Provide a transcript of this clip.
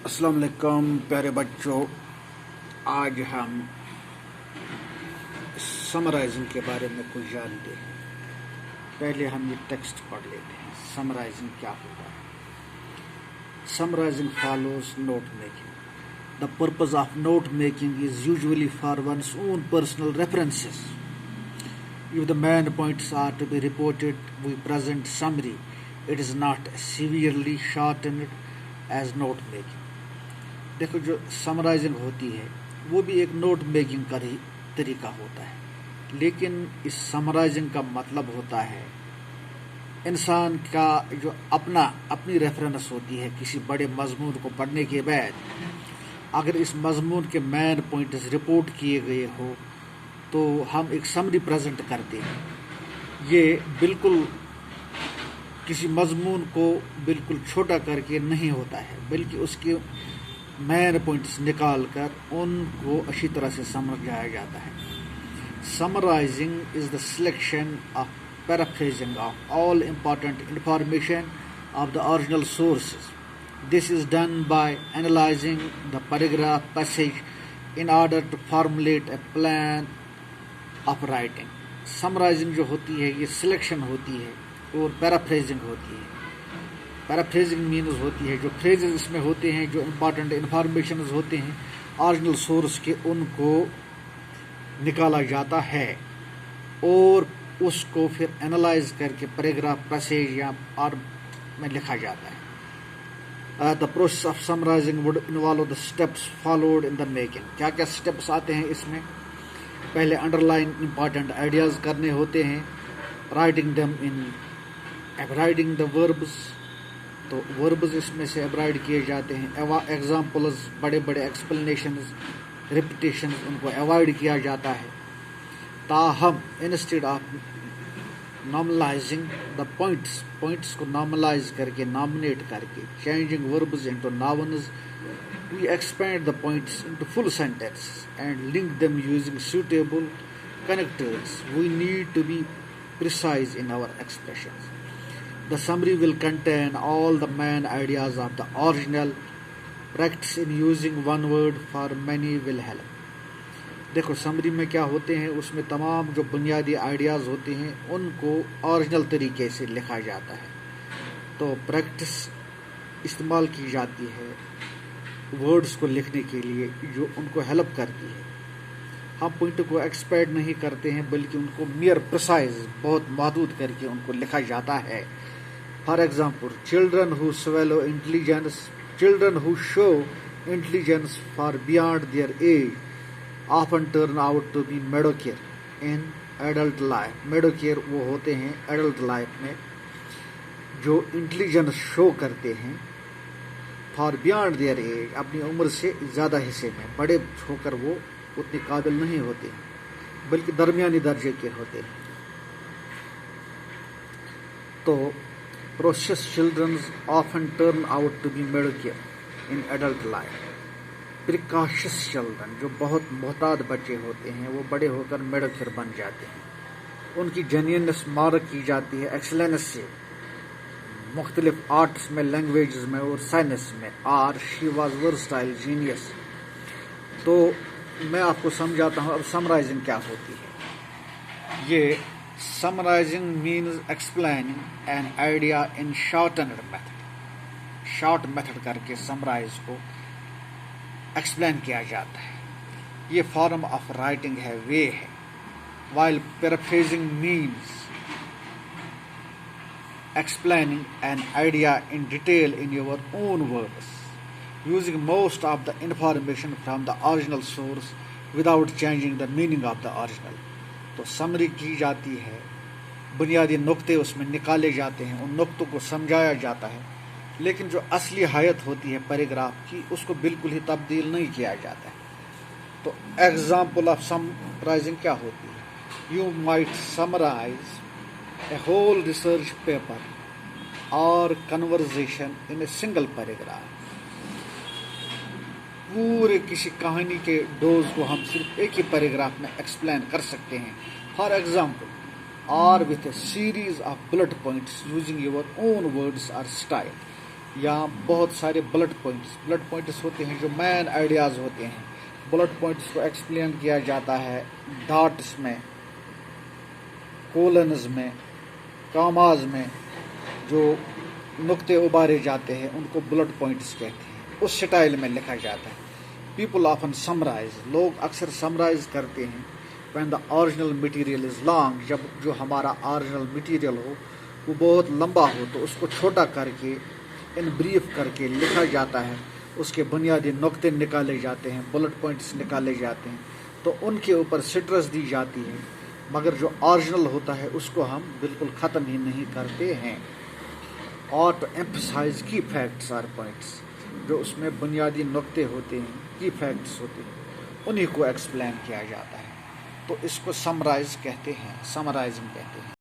अस्सलाम वालेकुम प्यारे बच्चों। आज हम समराइजिंग के बारे में कुछ जानते हैं। पहले हम ये टेक्स्ट पढ़ लेते हैं। समराइजिंग क्या होता है? Summarising follows note making. The purpose of note making is usually for one's own personal references. If the main points are to be reported, we present summary. It is not severely shortened as note making. देखो, जो summarising होती है वो भी एक note making का ही तरीका होता है, लेकिन इस समराइजिंग का मतलब होता है इंसान का जो अपनी रेफरेंस होती है किसी बड़े मजमून को पढ़ने के बाद, अगर इस मजमून के मेन पॉइंट्स रिपोर्ट किए गए हो तो हम एक समरी प्रेजेंट करते हैं। ये बिल्कुल किसी मजमून को बिल्कुल छोटा करके नहीं होता है, बल्कि उसके मेन पॉइंट्स निकाल कर उनको अच्छी तरह से समझाया जाता है। Summarising is the selection of paraphrasing of all important information of the original sources. This is done by analysing the paragraph passage in order to formulate a plan of writing. Summarising जो होती है ये selection होती है और paraphrasing होती है। Paraphrasing means होती है जो फ्रेजेस इसमें होते हैं, जो इम्पॉर्टेंट इन्फॉर्मेशन होते हैं ओरिजिनल सोर्स के, उनको निकाला जाता है और उसको फिर एनालाइज करके पैराग्राफ पैसेज या और में लिखा जाता है। The process of summarising would involve the steps followed in the making. क्या क्या स्टेप्स आते हैं इसमें? पहले अंडरलाइन इम्पॉर्टेंट आइडियाज़ करने होते हैं, राइटिंग दम इन एब्राइडिंग द वर्ब्स, तो वर्ब्स इसमें से एब्राइड किए जाते हैं। एग्जाम्पल्स, बड़े बड़े एक्सप्लेनेशंस, रिपीटेशन, उनको अवॉइड किया जाता है। ताहम instead of normalising the points को नॉर्मलाइज करके, नॉमिनेट करके, changing verbs into nouns, we expand the points into full sentences and link them using suitable connectors. We need to be precise in our expressions. The summary will contain all the main ideas of the original. Practice in using one word for many will help. देखो, summary में क्या होते हैं, उसमें तमाम जो बुनियादी ideas होते हैं उनको ओरिजिनल तरीके से लिखा जाता है। तो प्रैक्टिस इस्तेमाल की जाती है वर्ड्स को लिखने के लिए जो उनको हेल्प करती है। हम पॉइंट को एक्सपेंड नहीं करते हैं, बल्कि उनको मियर प्रिसाइज, बहुत महदूद करके उनको लिखा जाता है। For example, children who swallow intelligence, children who show intelligence for beyond their age often turn out to be mediocre in adult life. Mediocre वो होते हैं एडल्ट लाइफ में जो इंटेलिजेंस शो करते हैं फॉर बियॉन्ड देयर एज, अपनी उम्र से ज़्यादा हिस्से में, बड़े होकर वो उतने काबिल नहीं होते बल्कि दरमियानी दर्जे के होते हैं। तो process children often turn out to be mediocre in adult life. Precocious children, जो बहुत मोहताद बच्चे होते हैं, वो बड़े होकर मेडिकेयर बन जाते हैं। उनकी जेन्युइननेस मार्क की जाती है एक्सेलेंस से, मुख्तलिफ आर्ट्स में, लैंग्वेजेस में और साइंस में। और शी वॉज वर्सटाइल जीनियस। तो मैं आपको समझाता हूँ अब समराइजिंग क्या होती है। ये summarising means explaining an idea in shortened method. Short method करके समराइज को एक्सप्लेन किया जाता है। ये फॉर्म ऑफ राइटिंग है, वे है। While paraphrasing means explaining an idea in detail in your own words, using most of the information from the original source without changing the meaning of the original. तो summary की जाती है, बुनियादी नुक्ते उसमें निकाले जाते हैं, उन नुक्तों को समझाया जाता है, लेकिन जो असली hayat होती है पैराग्राफ की उसको बिल्कुल ही तब्दील नहीं किया जाता है। तो एग्जाम्पल ऑफ समराइजिंग क्या होती है? You might summarize a whole research paper or conversation in a single paragraph. पूरे किसी कहानी के डोज को हम सिर्फ एक ही पैराग्राफ में एक्सप्लेन कर सकते हैं। फॉर एग्जाम्पल, और with A series of bullet points using your own words और स्टाइल। یا بہت سارے بلٹ پوائنٹس ہوتے ہیں جو مین آئیڈیاز ہوتے ہیں. بلٹ پوائنٹس کو ایکسپلین کیا جاتا ہے ڈاٹس میں، کولنز میں، کاماز میں. جو نقطے ابارے جاتے ہیں ان کو بلٹ پوائنٹس کہتے ہیں. اس سٹائل میں لکھا جاتا ہے. پیپل آفن سمرائز، لوگ اکثر سمرائز کرتے ہیں. When the original material is long, جب جو ہمارا اوریجنل مٹیریل ہو وہ بہت لمبا ہو تو اس کو چھوٹا کر کے ان بریف کر کے لکھا جاتا ہے. اس کے بنیادی نقطے نکالے جاتے ہیں، بلٹ پوائنٹس نکالے جاتے ہیں، تو ان کے اوپر سٹرس دی جاتی ہے. مگر جو اوریجنل ہوتا ہے اس کو ہم بالکل ختم ہی نہیں کرتے ہیں. اور ٹو ایمفسائز کی فیکٹس آر پوائنٹس، جو اس میں بنیادی نقطے ہوتے ہیں، کی فیکٹس ہوتے ہیں، انہی کو ایکسپلین کیا جاتا ہے. تو اس کو سمرائز کہتے ہیں، سمرائزنگ کہتے ہیں.